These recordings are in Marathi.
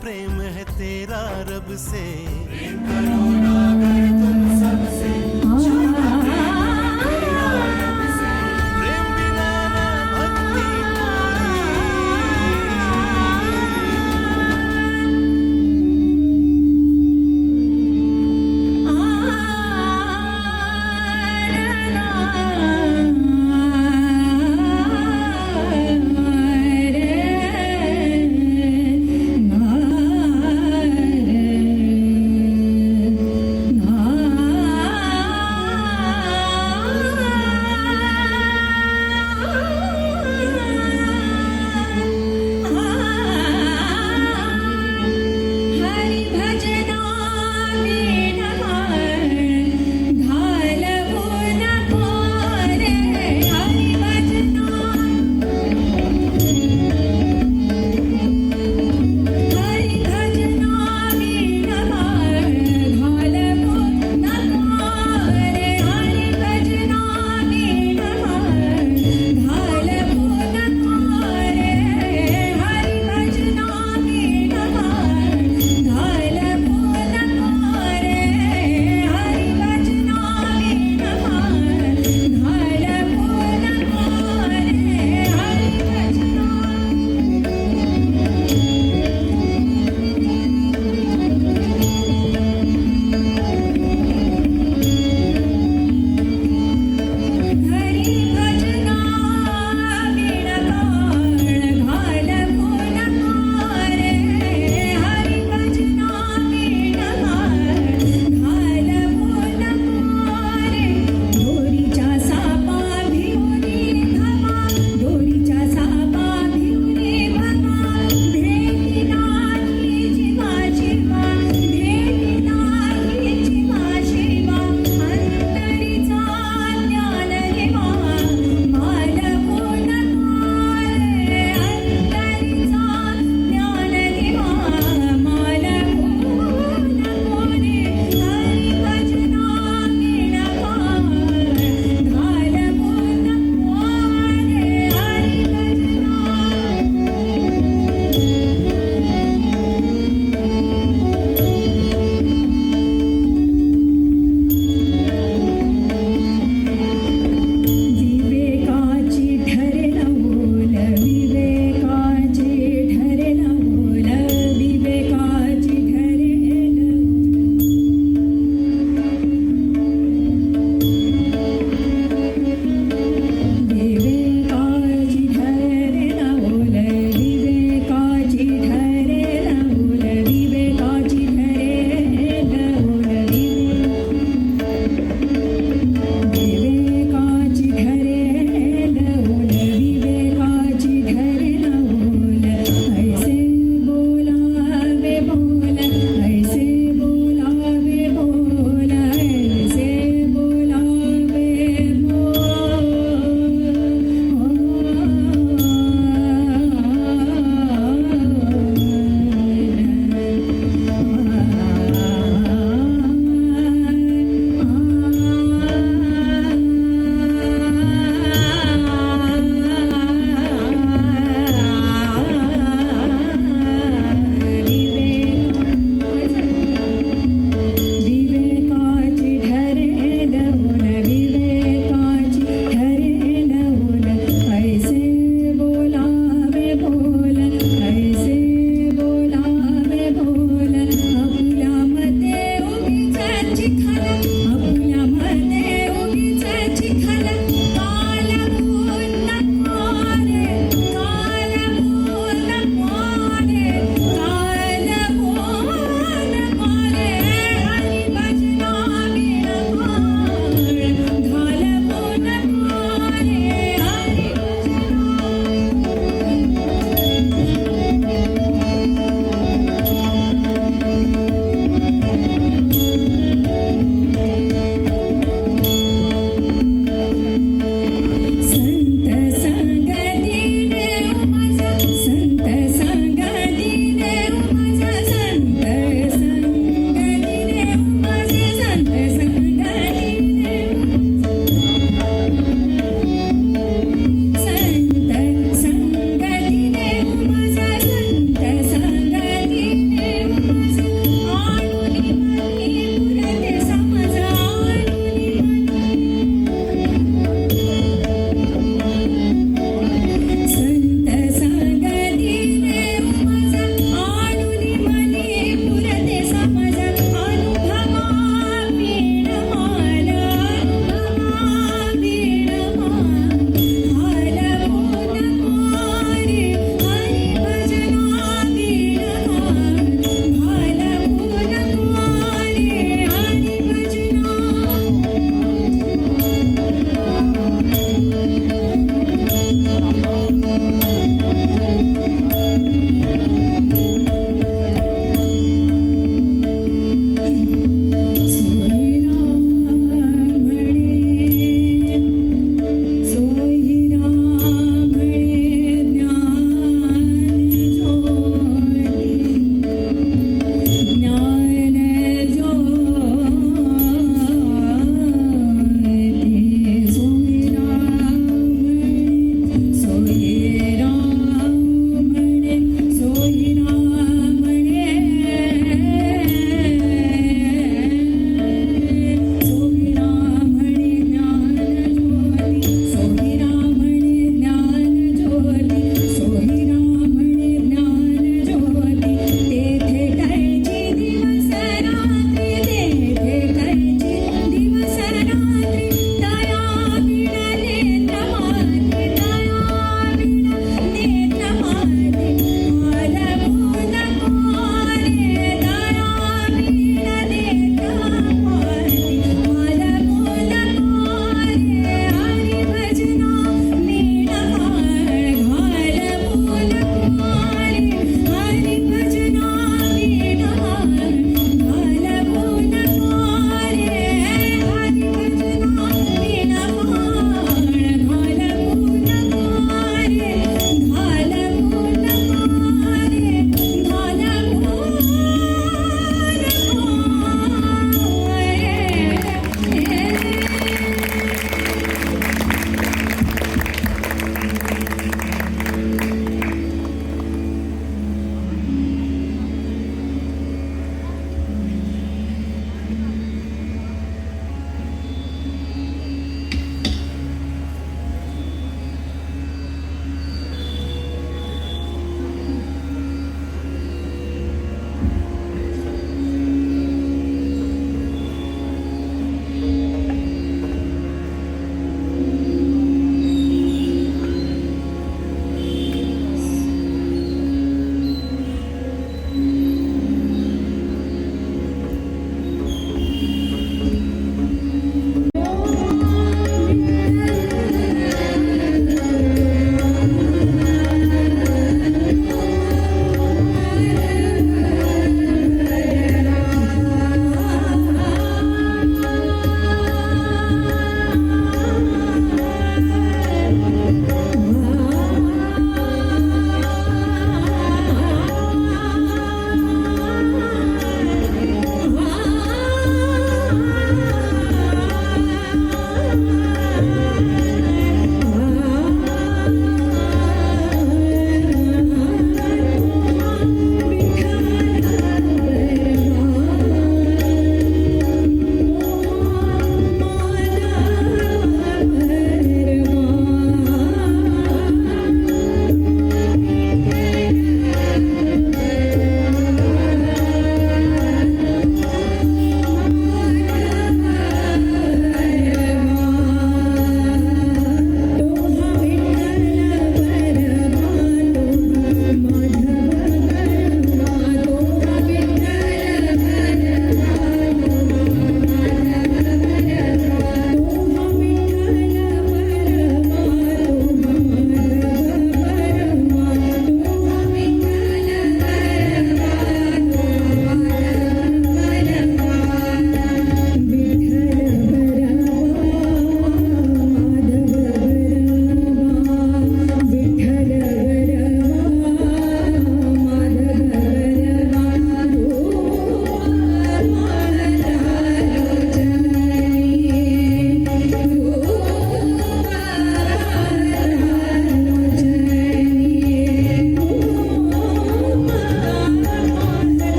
प्रेम है तेरा रब से। प्रेम करो ना अगर तुम सबसे, झूठा प्रेम है तेरा रब से। प्रेम बिना ना भक्ति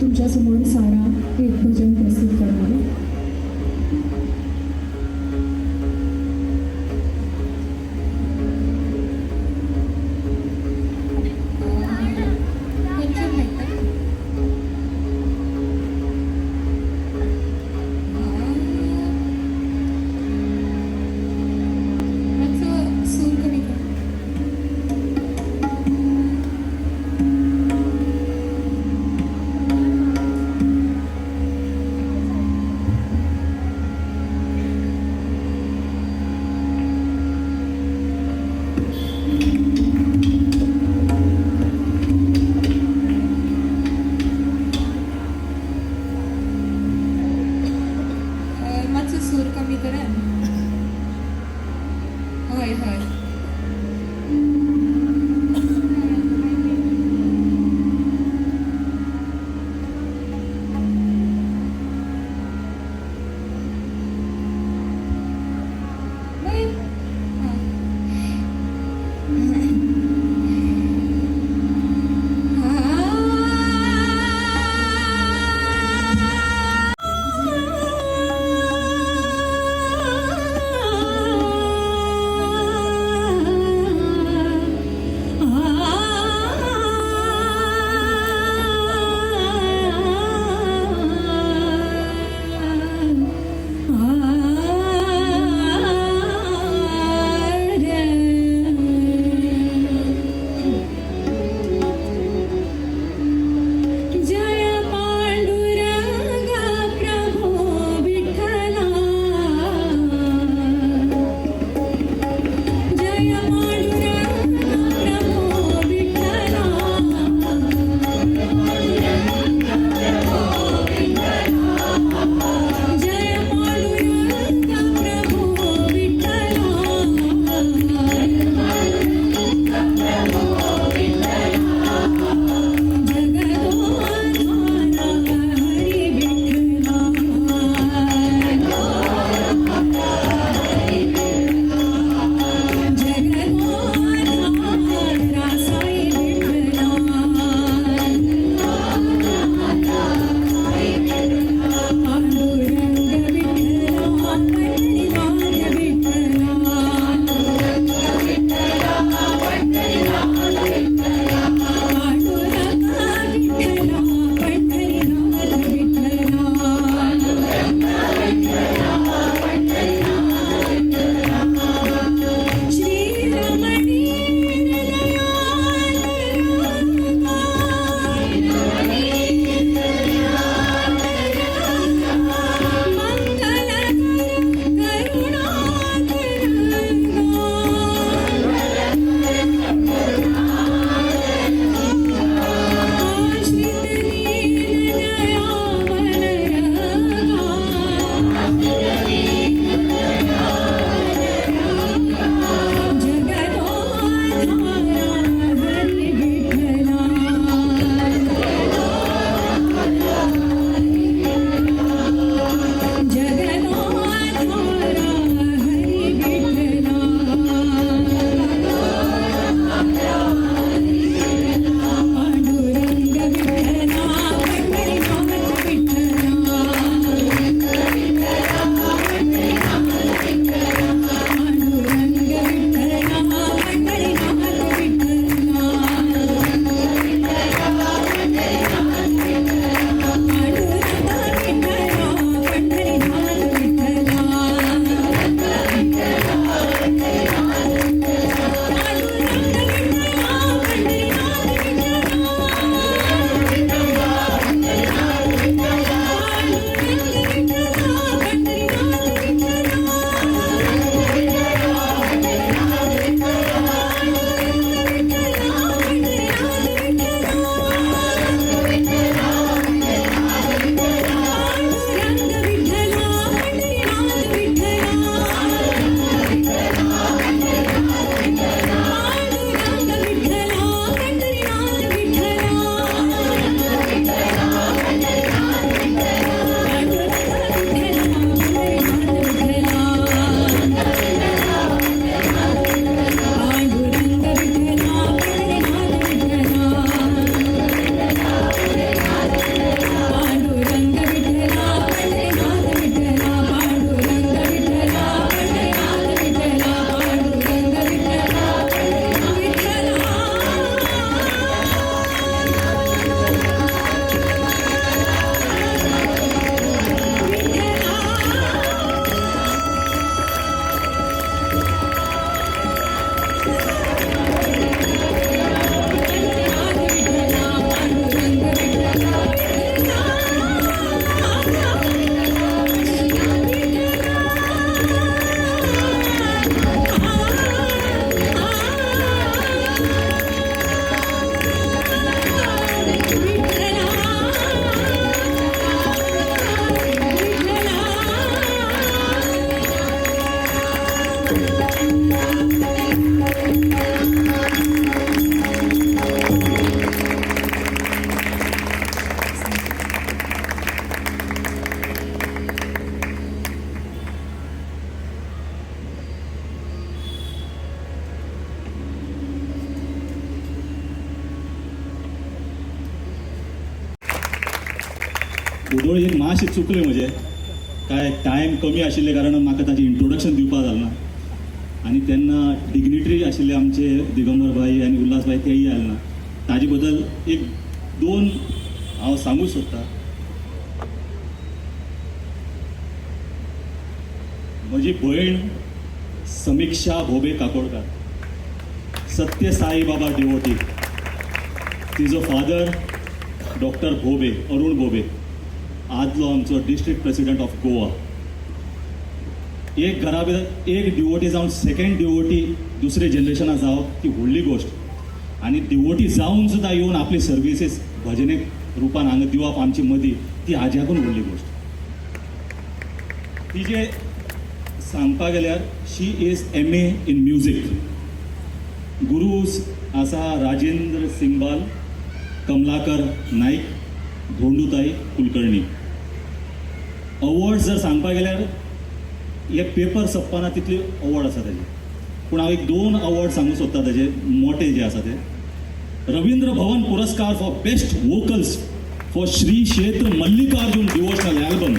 तुमच्यासमोर सारा एक भजन प्रस्तुत करणार आहे. उदोळी एक मातशें चुकलें म्हजें काय टायम कमी आशिल्ले कारण म्हाका ताचें इंट्रोडक्शन दिवपाक जालें ना आनी तेन्ना डिग्निटरी आशिल्ले आमचे दिगंबर भाई आनी उल्हास भाई तेय आयले ना ताजे बद्दल एक दोन हांव सांगूंक सोदतां. म्हजी भयण समीक्षा भोबे काकोडकर सत्य साई बाबा डिवोटी. तिजो फादर डॉक्टर भोबे अरुण भोबे आदलो आमचो डिस्ट्रिक्ट प्रेसिडेंट ऑफ गोवा. एक घरा भितर एक डिवोटी जावन सेकंड डिवोटी दुसरे जनरेशनाक जावप ती व्हडली गोश्ट आनी डिवोटी जावन सुद्दां येवन आपली सर्विसीस भजनेक रुपान हांगा दिवप आमची मदीं ती हाज्याकून व्हडली गोश्ट. तिजे सांगपाक गेल्यार शी is MA in music. Gurus आसा राजेंद्र सिंगबाल, कमलाकर नाईक, धोंडूताई कुलकर्णी. अवॉर्ड्स जर सांगपाक गेल्यार हे पेपर सोंपना तितले अवॉर्ड आसा तेजे पूण हांव एक दोन अवॉर्ड सांगूंक सोदता तेजे मोठे जे आसा ते. रवींद्र भवन पुरस्कार for best vocals for Shri क्षेत्र मल्लिकार्जुन डिवोशनल ॲल्बम.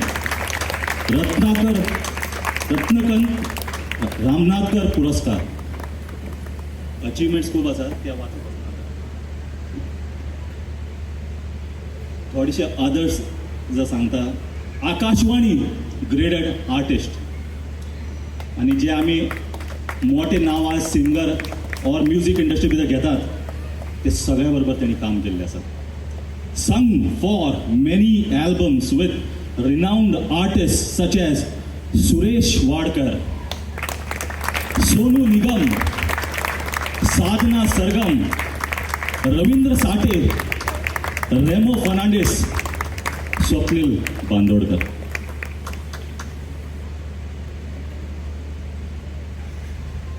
रत्नकंत रामनाथकर पुरस्कार. अचिवमेंट्स खूप आसा त्या वाचत थोडेशे अदर्स जर सांगता. आकाशवाणी ग्रेडेड आर्टिस्ट आणि जे आम्ही मोठे नांव आज सिंगर और म्युझिक इंडस्ट्री भितर घेतात ते सगळ्या बरोबर त्यांनी काम केल्लें आसा. Sung for many albums with renowned artist such as Suresh Wadkar, Sonu Nigam, Sadhana Sargam, Ravindra साठे, रेमो फर्नांडिस, स्वप्नील बांदोडकर.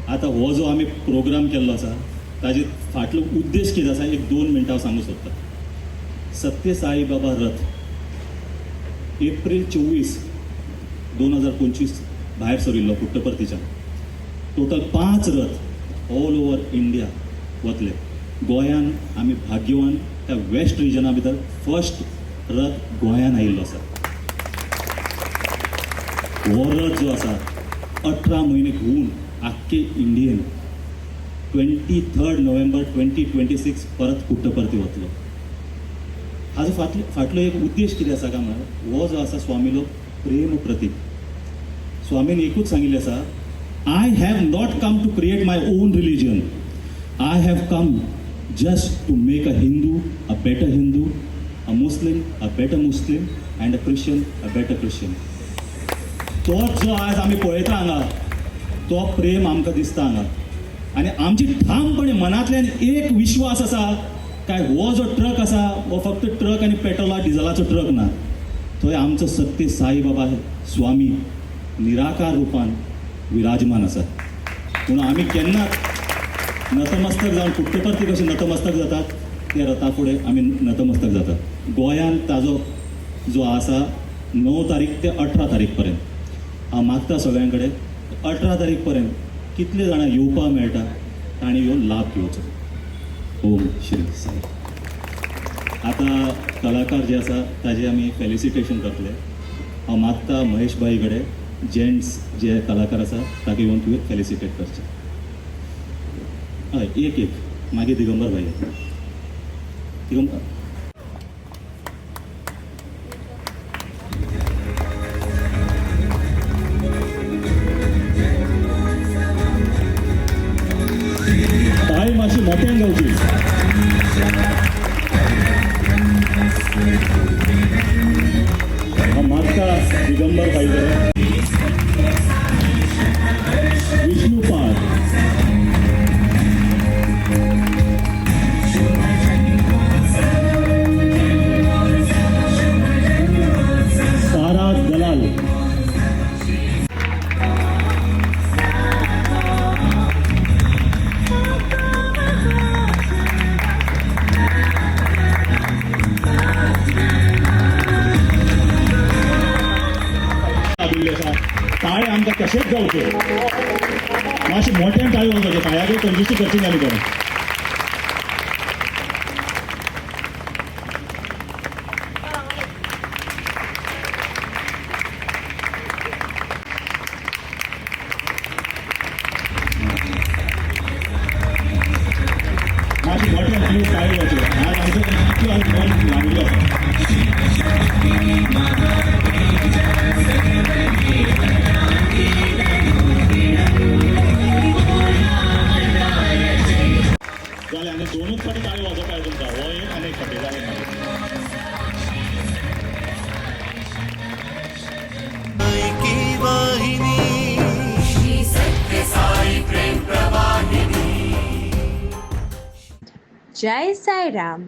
आता हो जो आम्ही प्रोग्राम केल्लो आसा ताजे फाटलो उद्देश कितें आसा एक 2 मिनटां सांगूंक सोदता. सत्य साई बाबा रथ एप्रील 24, 2025 भायर सरिल्लो पुट्टपर्तीच्यान. टोटल 5 रथ ऑल ओवर इंडिया वतले. गोंयान आमी भाग्यवान त्या वेस्ट रिजना भितर फर्स्ट रथ गोंयान आयिल्लो आसा. हो रथ जो आसा 18 म्हयने घुंवन आख्खे इंडियेन 23 नोव्हेंबर 2026 परत पुट्टपर्ती वतलो. हाजो फाटलो एक उद्देश कितें आसा काय म्हळ्यार हो जो आसा स्वामीलो प्रेम प्रतीक. स्वामीन एकूच सांगिल्लें आसा, I have not come to create my own religion, I have come just to make a Hindu a better Hindu, a Muslim a better Muslim and a Christian a better Christian. तोच जो आज आमी पळयता हांगा तो प्रेम आमकां दिसता हांगा आनी आमची ठामपणे मनांतल्यान एक विश्वास आसा काय हो जो ट्रक आसा हो फक्त ट्रक आनी पेट्रोला डिझलाचो ट्रक ना. थंय आमचो सत्य साई बाबा स्वामी निराकार रुपान विराजमान आसा. पूण आमी केन्नाच नतमस्तक जावन पुट्टपर्ती कशें नतमस्तक जातात त्या रथा फुडें आमी नतमस्तक जातात. गोंयांत ताजो जो आसा 9 तारीख ते 18 तारीख पर्यंत हांव मागता सगळ्यां कडेन 18 तारीख पर्यंत कितले जाणां येवपाक मेळटा तांणी येवन लाभ घेवचो. ओम श्री साई. आता कलाकार जे आसा ताजे आमी फेलिसिटेशन करतले. हांव मागता महेश भाई कडेन जेंट्स जे कलाकार आसा ताका येवन तुवें फेलिसिटेट करचें. हय एक मागीर दिगंबर भाई. दिगंबर ताळी मातशी मोठ्यान जावची. हांव मागता दिगंबर भाई कडेन विष्णुपाद, सारा दलाल, ताळे आमकां कशेंच जावचे. मातशें मोठ्यान ताळे जावचे. पांयाकूय कंजुस्ती करची ना न्ही. मोमेंट लागली आता. झाले आणि दोनच साठी टाळी वाजवत आहे तुमचा वय एक आणि एक साठी झाले की वाहिनी श्री सत्य साई प्रेम प्रवाहिनी. जय साईराम.